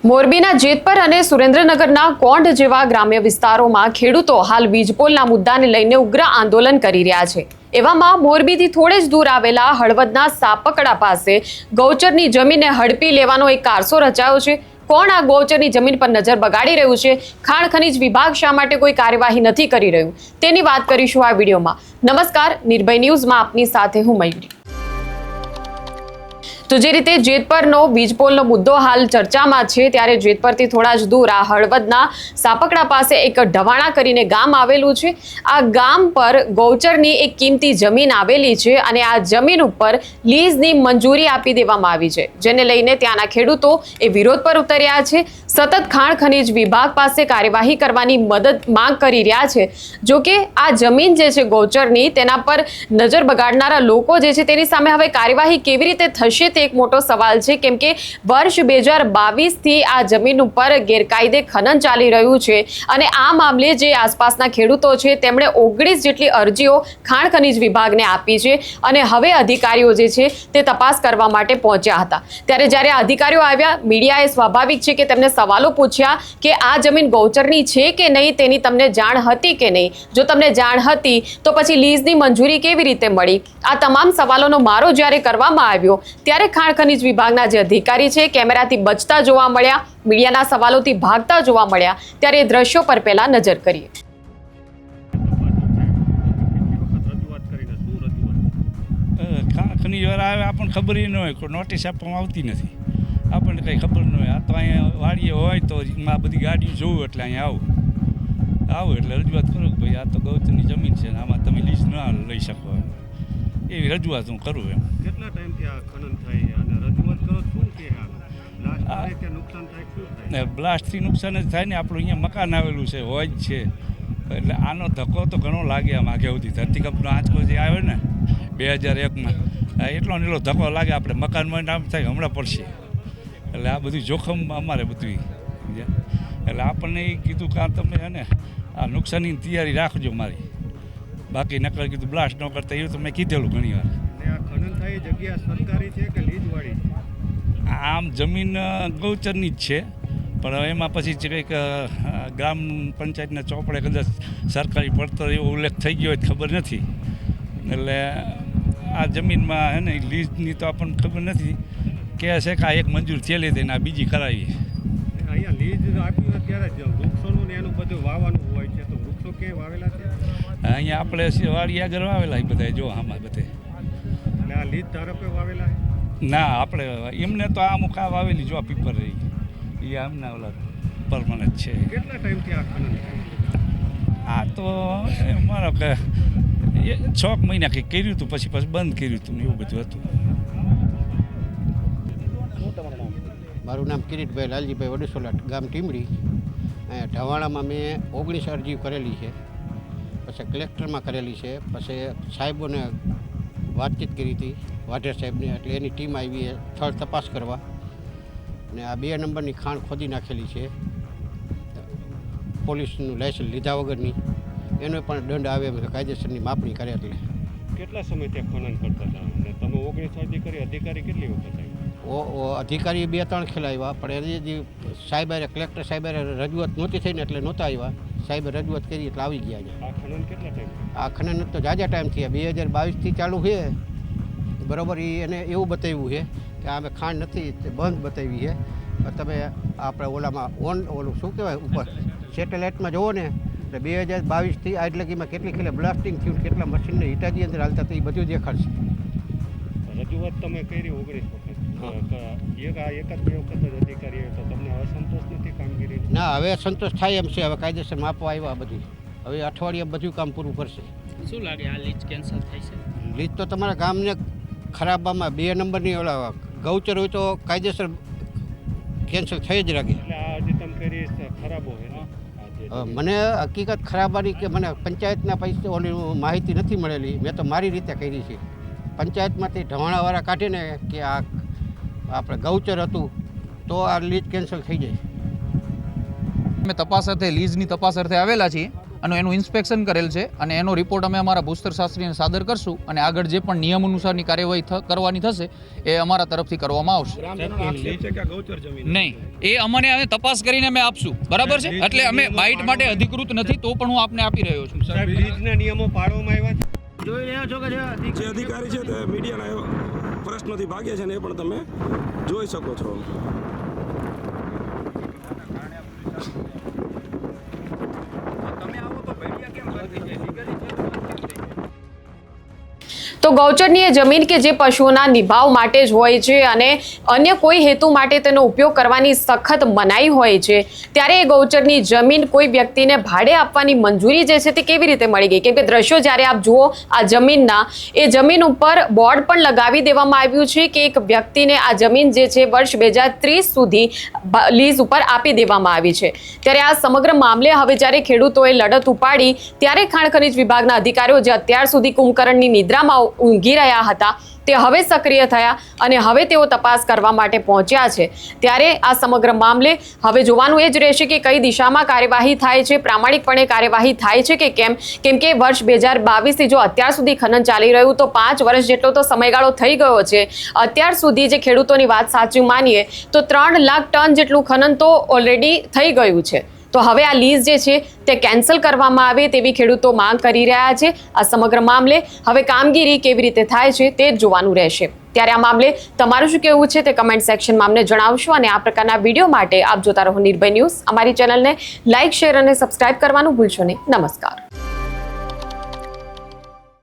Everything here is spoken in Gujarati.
મોરબીના જેતપર અને સુરેન્દ્રનગરના કોંઢ જેવા ગ્રામ્ય વિસ્તારોમાં ખેડૂતો હાલ વીજપોલના મુદ્દાને લઈને ઉગ્ર આંદોલન કરી રહ્યા છે। એવામાં મોરબીથી થોડે જ દૂર આવેલા હળવદના સાપકડા પાસે ગૌચરની જમીનને હડપી લેવાનો એક કારસો રચાયો છે। કોણ આ ગૌચરની જમીન પર નજર બગાડી રહ્યું છે? ખાણ ખનીજ વિભાગ શા માટે કોઈ કાર્યવાહી નથી કરી રહ્યું તેની વાત કરીશું આ વિડીયોમાં। નમસ્કાર, નિર્ભય ન્યૂઝમાં આપની સાથે હું મયુરી। તો જે રીતે જેતપરનો વીજપોલનો મુદ્દો હાલ ચર્ચામાં છે, ત્યારે જેતપરથી થોડા જ દૂર આ હળવદના સાપકડા પાસે એક ઢવાણા કરીને ગામ આવેલું છે। આ ગામ પર ગૌચરની એક કિંમતી જમીન આવેલી છે અને આ જમીન ઉપર લીઝની મંજૂરી આપી દેવામાં આવી છે, જેને લઈને ત્યાંના ખેડૂતો એ વિરોધ પર ઉતર્યા છે। સતત ખાણ ખનીજ વિભાગ પાસે કાર્યવાહી કરવાની માંગ કરી રહ્યા છે। જો કે આ જમીન જે છે ગૌચરની, તેના પર નજર બગાડનારા લોકો જે છે તેની સામે હવે કાર્યવાહી કેવી રીતે થશે એક મોટો સવાલ છે, કેમ કે વર્ષ 2022 થી આ જમીન ઉપર ગેરકાયદે ખનન ચાલી રહ્યું છે અને આ મામલે જે આસપાસના ખેડૂતો છે તેમણે 19 જેટલી અરજીઓ ખાણ ખનીજ વિભાગને આપી છે અને હવે અધિકારીઓ જે છે તે તપાસ કરવા માટે પહોંચ્યા હતા। ત્યારે જ્યારે અધિકારીઓ આવ્યા, મીડિયાએ સ્વાભાવિક છે કે તેમને સવાલો પૂછ્યા કે આ જમીન ગૌચરની છે કે નહીં, તેની તમને જાણ હતી કે નહીં? જો તમને જાણ હતી તો પછી લીઝની મંજૂરી કેવી રીતે મળી? આ તમામ સવાલોનો મારો જ્યારે કરવામાં આવ્યો ત્યારે ખાણ ખનીજ વિભાગના જે અધિકારી છે કેમેરાથી બચતા જોવા મળ્યા, મીડિયાના સવાલોથી ભાગતા જોવા મળ્યા। ત્યારે દ્રશ્યો પર પહેલા નજર કરીએ। ખાણ ખનીજવાળા આવે આપણને ખબર ન હોય, કોઈ નોટિસ આપવામાં આવતી નથી, આપણને કંઈ ખબર ન હોય। આ તો અહીંયા વાડીએ હોય તો આ બધી ગાડીઓ જોવું એટલે અહીંયા આવું એટલે રજૂઆત કરું કે ભાઈ આ તો ગૌચરની જમીન છે ને આમાં તમે લીઝ ના લઈ શકો, એવી રજૂઆત હું કરું એમ। કેટલા ટાઈમથી આ ખનન થાય અને રજૂઆત કરો શું કે નુકસાન થાય શું થાય? બ્લાસ્ટથી નુકસાન જ થાય ને। આપણું અહીંયા મકાન આવેલું છે, હોય જ છે, એટલે આનો ધક્કો તો ઘણો લાગે આમ આગે સુધી। ધરતીકંપનો આંચકો જે આવ્યો ને 2001માં, એટલો ને એટલો ધક્કો લાગે, આપણે મકાનમાં આમ થાય હમણાં પડશે, એટલે આ બધું જોખમ અમારે બધું। એટલે આપણને એ કીધું કે તમે છે ને આ નુકસાનની તૈયારી રાખજો મારી, બાકી નકર કીધું બ્લાસ્ટ ન કરતા, એવું તો મેં કીધેલું ઘણી વાર। આ ખનન થાય જગ્યા સરકારી છે કે લીઝવાળી છે? આમ જમીન ગૌચરની જ છે, પણ એમાં પછી કંઈક ગ્રામ પંચાયતના ચોપડે કદાચ સરકારી પડતર એવો ઉલ્લેખ થઈ ગયો હોય ખબર નથી। એટલે આ જમીનમાં હે ને લીઝની તો આપણને ખબર નથી, કે છે કે આ એક મંજૂર થયેલી હતી ને આ બીજી કરાવી। અહીંયા લીઝ આપ્યું ત્યારે વૃક્ષોનું ને એનું બધું વાવવાનું હોય છે, તો વૃક્ષો ક્યાંય વાવેલા છે? અહીંયા આપણે વાડી આગળ વાવેલા એ બધા જો આમાં બધે। એટલે આ લીઝ ધારકે વાવેલા ના, આપણે એમને તો આ અમુક આ વાવેલી જો પીપર રહી એ આમના ઓલા પરમાનન્ટ છે। કેટલા ટાઈમથી આ ખનન થાય? આ તો મારો કે 6 મહિના કંઈક કર્યું હતું, પછી બંધ કર્યું હતું ને એવું બધું હતું। મારું નામ કિરીટભાઈ લાલજીભાઈ વડસોલા, ગામ ટીમડી। અહીંયા ઢવાણામાં મેં 19 અરજી કરેલી છે, પછી કલેક્ટરમાં કરેલી છે, પછી સાહેબોને વાતચીત કરી હતી, વાઢેર સાહેબને, એટલે એની ટીમ આવી સ્થળ તપાસ કરવા, અને આ 2 નંબરની ખાણ ખોદી નાખેલી છે પોલીસનું લાયસન્સ લીધા વગરની, એનો પણ દંડ આવે કાયદેસરની માપણી કરે। એટલે કેટલા સમયથી ખનન કરતા હતા અને તમે 19 અરજી કરી, અધિકારી કેટલી વખત આવ્યા? અધિકારી 2-3 ખેલા આવ્યા, પણ એ જે સાહેબ કલેક્ટર સાહેબ રજૂઆત નહોતી થઈ ને એટલે નહોતા આવ્યા। સાહેબે રજૂઆત કરી એટલે આવી ગયા છે। આ ખનન કેટલા ટાઈમ? આ ખનન તો જાજા ટાઈમ થયા, 2022થી ચાલુ છે બરાબર। એને એવું બતાવ્યું છે કે અમે ખાંડ નથી બંધ બતાવી છે, તમે આપણે ઓલામાં ઓલું શું કહેવાય ઉપર સેટેલાઇટમાં જુઓ ને, એટલે 2022થી આજ લગીમાં કેટલી ખેલે બ્લાસ્ટિંગ થયું, કેટલા મશીનને હિટાજી અંદર હાલતા હતા, એ બધું દેખાડશે। રજૂઆત તમે કરી 19 વખત, એક જ 2 વખત જ અધિકારી આવ્યો, તો તમને અસંતોષ નથી કામગીરી? ના, હવે સંતોષ થાય એમ છે। હવે કાયદેસર માપવા આવ્યા બધું, હવે અઠવાડિયા બધું કામ પૂરું કરશે। શું લાગે આ લીઝ કેન્સલ થાય છે? લીઝ તો તમારા ગામને ખરાબામાં 2 નંબરની ઓલા ગૌચર હોય તો કાયદેસર કેન્સલ થઈ જ રાખે। એટલે આ જે તમે કરી ખરાબ હોય ને? મને હકીકત ખરાબાની કે મને પંચાયતના પૈસા ઓલી માહિતી નથી મળેલી, મેં તો મારી રીતે કરી છે। પંચાયતમાંથી ઢવાણાવાળા કાઢીને કે આ આપણે ગૌચર હતું તો આ લીઝ કેન્સલ થઈ જાય। અમે તપાસ અર્થે લીઝની તપાસ અર્થે આવેલા છીએ, અને એનું ઇન્સ્પેક્શન કરેલ છે અને એનો રિપોર્ટ અમે અમારા ભૂસ્તરશાસ્ત્રીને સાદર કરશું અને આગળ જે પણ નિયમ અનુસારની કાર્યવાહી કરવાની થશે એ અમારા તરફથી કરવામાં આવશે. નહીં, એ અમને હવે તપાસ કરીને અમે આપશું. બરાબર છે, એટલે અમે બાઇટ માટે અધિકૃત નથી, તો પણ હું આપને આપી રહ્યો છું. સાહેબ લીઝના નિયમો પાડવામાં આવ્યા છે. જોઈ રહ્યા છો કે જે અધિકારી છે તે મીડિયાના પ્રશ્નોથી ભાગે છે ને એ પણ તમે જોઈ શકો છો. તો ગૌચરની એ જમીન કે જે પશુઓના નિભાવ માટે જ હોય છે અને અન્ય કોઈ હેતુ માટે તેનો ઉપયોગ કરવાની સખત મનાઈ હોય છે, ત્યારે એ ગૌચરની જમીન કોઈ વ્યક્તિને ભાડે આપવાની મંજૂરી જે છે તે કેવી રીતે મળી ગઈ? કેમ કે દ્રશ્યો જ્યારે આપ જુઓ આ જમીનના, એ જમીન ઉપર બોર્ડ પણ લગાવી દેવામાં આવ્યું છે કે એક વ્યક્તિને આ જમીન જે છે વર્ષ 2030 સુધી લીઝ ઉપર આપી દેવામાં આવી છે. ત્યારે આ સમગ્ર મામલે હવે જ્યારે ખેડૂતોએ લડત ઉપાડી ત્યારે ખાણ ખનીજ વિભાગના અધિકારીઓ જે અત્યાર સુધી કુંભકર્ણની નિદ્રામાં ઊંઘી રહ્યા હતા તે હવે સક્રિય થયા અને હવે તેઓ તપાસ કરવા માટે પહોંચ્યા છે. ત્યારે આ સમગ્ર મામલે હવે જોવાનું એ જ રહેશે કે કઈ દિશામાં કાર્યવાહી થાય છે, પ્રામાણિકપણે કાર્યવાહી થાય છે કે કેમ. કેમ કે વર્ષ 2022થી જો અત્યાર સુધી ખનન ચાલી રહ્યું તો 5 વર્ષ જેટલો તો સમયગાળો થઈ ગયો છે. અત્યાર સુધી જે ખેડૂતોની વાત સાચું માનીએ તો 3 લાખ ટન જેટલું ખનન તો ઓલરેડી થઈ ગયું છે. તો હવે આ લીઝ જે છે તે કેન્સલ કરવામાં આવે તેવી ખેડૂતો માંગ કરી રહ્યા છે. આ સમગ્ર મામલે હવે કામગીરી કેવી રીતે થાય છે તે જ જોવાનું રહેશે. ત્યારે આ મામલે તમારું શું કહેવું છે તે કમેન્ટ સેક્શનમાં અમને જણાવશો અને આ પ્રકારના વિડીયો માટે આપ જોતા રહો નિર્ભય ન્યૂઝ. અમારી ચેનલને લાઇક, શેર અને સબસ્ક્રાઇબ કરવાનું ભૂલશો નહીં. નમસ્કાર.